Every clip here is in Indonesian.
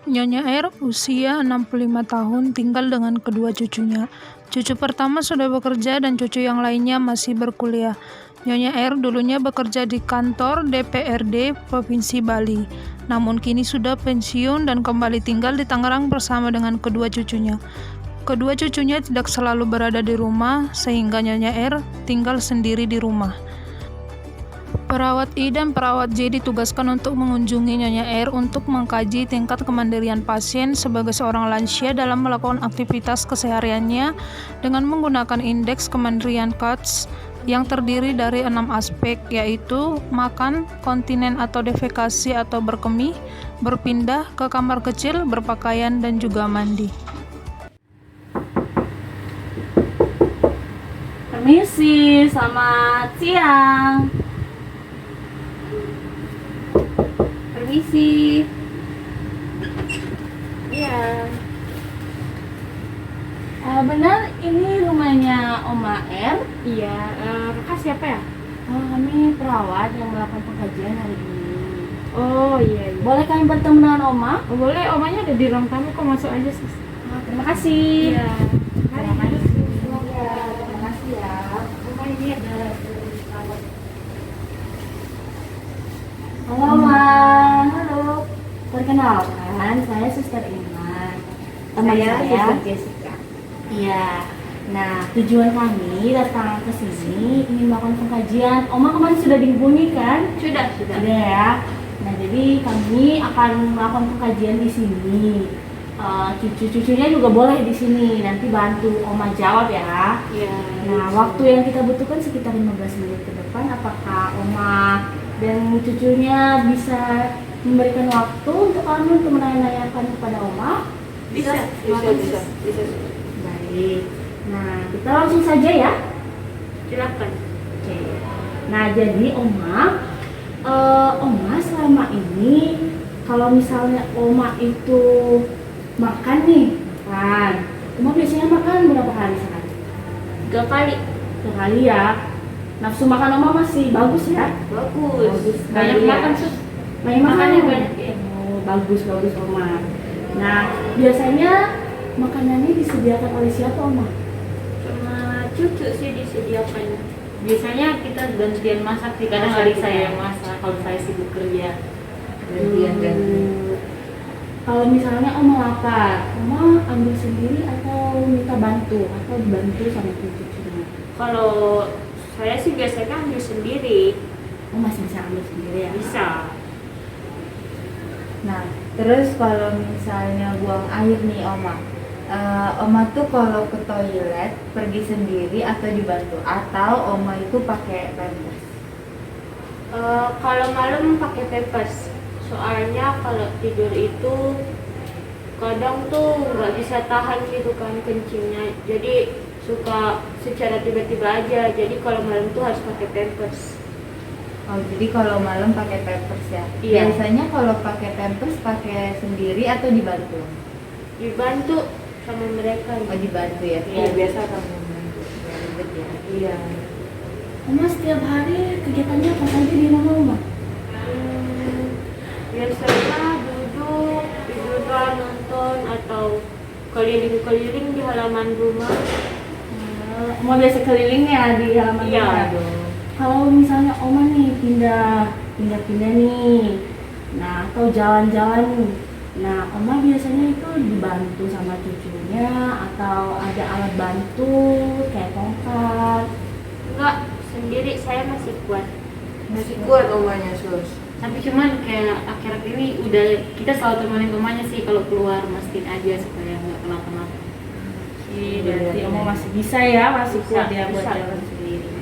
Nyonya R usia 65 tahun tinggal dengan kedua cucunya. Cucu pertama sudah bekerja dan cucu yang lainnya masih berkuliah. Nyonya R dulunya bekerja di kantor DPRD Provinsi Bali, namun kini sudah pensiun dan kembali tinggal di Tangerang bersama dengan kedua cucunya. Kedua cucunya tidak selalu berada di rumah, sehingga Nyonya R tinggal sendiri di rumah. Perawat I dan perawat J ditugaskan untuk mengunjungi Nyonya R untuk mengkaji tingkat kemandirian pasien sebagai seorang lansia dalam melakukan aktivitas kesehariannya dengan menggunakan indeks kemandirian CATS yang terdiri dari 6 aspek, yaitu makan, kontinen atau defekasi atau berkemih, berpindah ke kamar kecil, berpakaian, dan juga mandi. Permisi, selamat siang. Permisi. Iya. Benar ini rumahnya Oma R? Iya, kakak siapa ya? Kami perawat yang melakukan pengkajian hari ini. Oh iya. Boleh kami bertemu dengan Oma? Oh, boleh, omanya ada di ruang tamu, kok masuk aja sis. Terima kasih. Iya. Terima kasih. Ya, terima kasih ya. Oma ini ada Halo Oma. Halo. Perkenalkan, saya Suster Iman. Teman saya Jessica. Iya. Nah, tujuan kami datang ke sini ingin melakukan pengkajian. Oma kemarin sudah dihubungi kan? Sudah. Sudah ya. Nah, jadi kami akan melakukan pengkajian di sini. Cucu-cucunya juga boleh di sini. Nanti bantu Oma jawab ya. Iya. Nah, waktu yang kita butuhkan sekitar 15 menit ke depan. Apakah Oma dan cucunya bisa memberikan waktu untuk kami untuk menanyakan kepada Oma? Bisa. Baik. Nah, kita langsung saja ya. Silakan. Oke. Nah, jadi Oma selama ini kalau misalnya Oma itu makan nih, Oma biasanya makan berapa kali sehari? 3 kali. 3 kali ya. Nafsu makan Oma masih bagus ya? Bagus. sekali Banyak ya. makan sus. Banyak makan Makannya ya? banyak ya. Oh, bagus Oma. Nah, biasanya makanannya disediakan oleh siapa Oma? Sama cucu sih disediakan. Biasanya kita gantian masak sih, kadang adik saya yang masak kalau saya sibuk kerja. Gantian. Kalau misalnya Oma lapar, Oma ambil sendiri atau minta bantu atau dibantu sama cucunya? Kalau saya sih biasanya ambil sendiri. Masih bisa ambil sendiri ya? Bisa. Nah, terus kalau misalnya buang air nih Oma, Oma tuh kalau ke toilet pergi sendiri atau dibantu, atau Oma itu pakai pampers? Kalau malam pakai pampers, soalnya kalau tidur itu kadang tuh nggak bisa tahan gitu kan kencingnya, jadi suka secara tiba-tiba aja. Jadi kalau malam tuh harus pakai pampers. Oh, jadi kalau malam pakai pampers ya? Iya. Biasanya kalau pakai pampers pakai sendiri atau dibantu? Dibantu sama mereka. Oh, dibantu ya? Iya, biasa kamu membantu. Ya, ribet ya? Iya. Oma setiap hari kegiatannya apa saja di rumah Oma? Biasanya duduk, tiduran, nonton, atau keliling-keliling di halaman rumah. Oma biasa keliling ya di halaman Iya. rumah dong. Kalau misalnya Oma nih pindah-pindah nih, nah atau jalan-jalan nih, nah Oma biasanya itu dibantu sama cucunya atau ada alat bantu kayak tongkat? Enggak, sendiri saya masih kuat. Masih kuat Omanya, Sus? Tapi cuman kayak akhir-akhir ini udah kita selalu temenin rumahnya sih, kalau keluar mastiin aja supaya nggak kenapa-napa. Berarti Oma masih bisa ya, masih kuat ya buat bisa. jalan sendiri.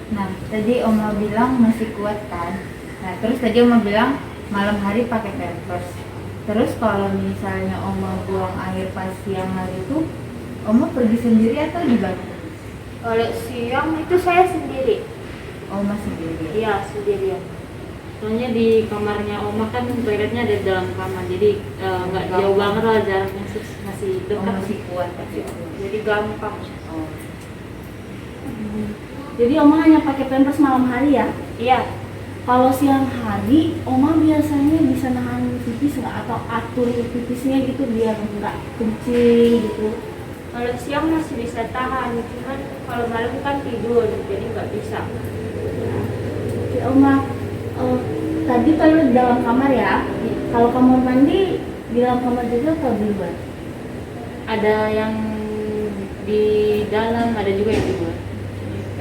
Nah, tadi Oma bilang masih kuat kan? Nah, terus tadi Oma bilang malam hari pakai pampers. Terus kalau misalnya Oma buang air pas siang hari itu, Oma pergi sendiri atau dibantu? Kalau siang itu saya sendiri. Oma sendiri? Iya, sendirian. Soalnya di kamarnya Oma kan toiletnya ada di dalam kamar, jadi nggak jauh banget lah jaraknya, masih dekat. Masih kuat ya? Jadi gampang. Oh. Jadi Oma hanya pakai pampers malam hari ya? Iya. Kalau siang hari, Oma biasanya bisa nahan pipis nggak atau atur pipisnya gitu biar nggak kencing gitu. Kalau siang masih bisa tahan, cuman kalau malam kan tidur, jadi nggak bisa. Oke, Oma, tadi toilet di dalam kamar ya. Kalau kamar mandi di dalam kamar juga atau di luar? Ada yang di dalam, ada juga yang di luar.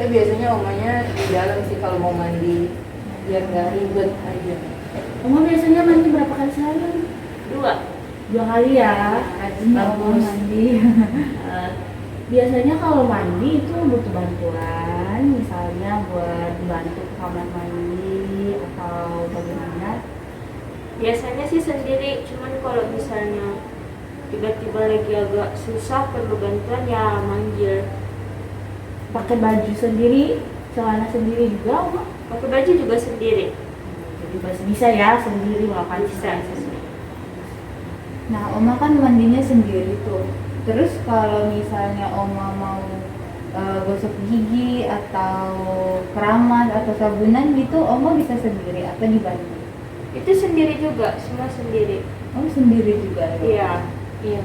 Tapi biasanya omanya di dalam sih kalau mau mandi, biar nggak ribet aja. Oma biasanya mandi berapa kali sehari? 2. 2 kali ya. Rajin ya Oma Bagus. mandi. Biasanya kalau mandi itu butuh bantuan, misalnya buat dibantu ke kamar mandi atau bagaimana? Biasanya sih sendiri, cuman kalau misalnya tiba-tiba lagi agak susah perlu bantuan ya manggil. Pakai baju sendiri, celana sendiri juga, Oma? Pakai baju juga sendiri. Jadi masih bisa ya sendiri melakukan Bisa. Nah, Oma kan mandinya sendiri tuh. Terus kalau misalnya Oma mau gosok gigi atau keramas atau sabunan gitu, Oma bisa sendiri atau dibantu? Itu sendiri juga, semua sendiri. Oh, sendiri juga ya? Iya. Iya.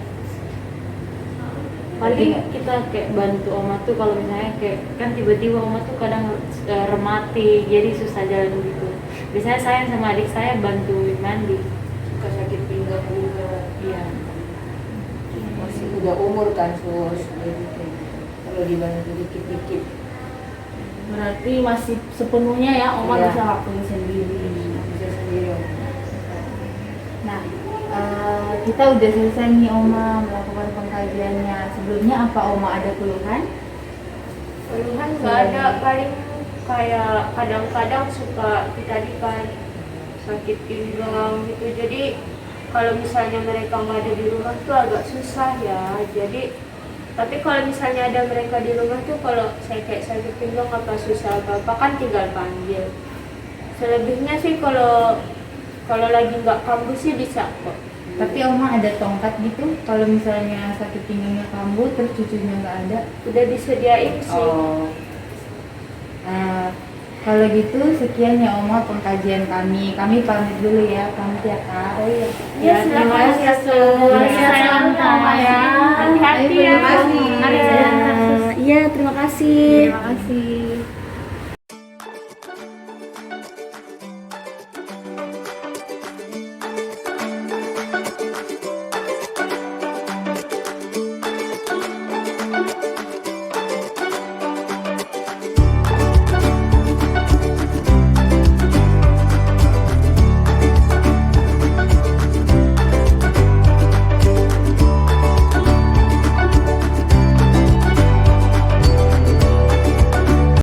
Jadi Paling kita kayak bantu oma tuh kalau misalnya kayak kan tiba-tiba oma tuh kadang remati, jadi susah jalan gitu. Biasanya saya sama adik saya bantuin mandi. Suka sakit pinggang juga. Iya. Masih udah umur kan sus, jadi kayak kalau dibantu dikit-dikit. Berarti masih sepenuhnya ya Oma Iya. bisa lakuin sendiri. Bisa sendiri Om. Nah, kita udah selesai nih Oma melakukan pengkajiannya. Sebelumnya apa Oma ada keluhan? Keluhan nggak ada, paling kayak kadang-kadang suka tadi kan sakit pinggang gitu. Jadi kalau misalnya mereka nggak ada di rumah tuh agak susah ya. Jadi tapi kalau misalnya ada mereka di rumah tuh kalau saya kayak sakit pinggang apa susah apa kan tinggal panggil. Selebihnya sih kalau lagi nggak kambuh sih bisa kok. Tapi Oma ada tongkat gitu, kalau misalnya sakit pinggangnya kambuh terus cucunya nggak ada. Udah disediain sih. Oh. Kalau gitu sekian ya Oma pengkajian kami. Kami pamit dulu ya, pamit ya Kak. Oh iya. Ya, terima kasih ya, Sus. Iya, selamat Oma ya. Hati-hati ya. Terima kasih. Ada jalan kasus. Iya, terima kasih. Terima kasih.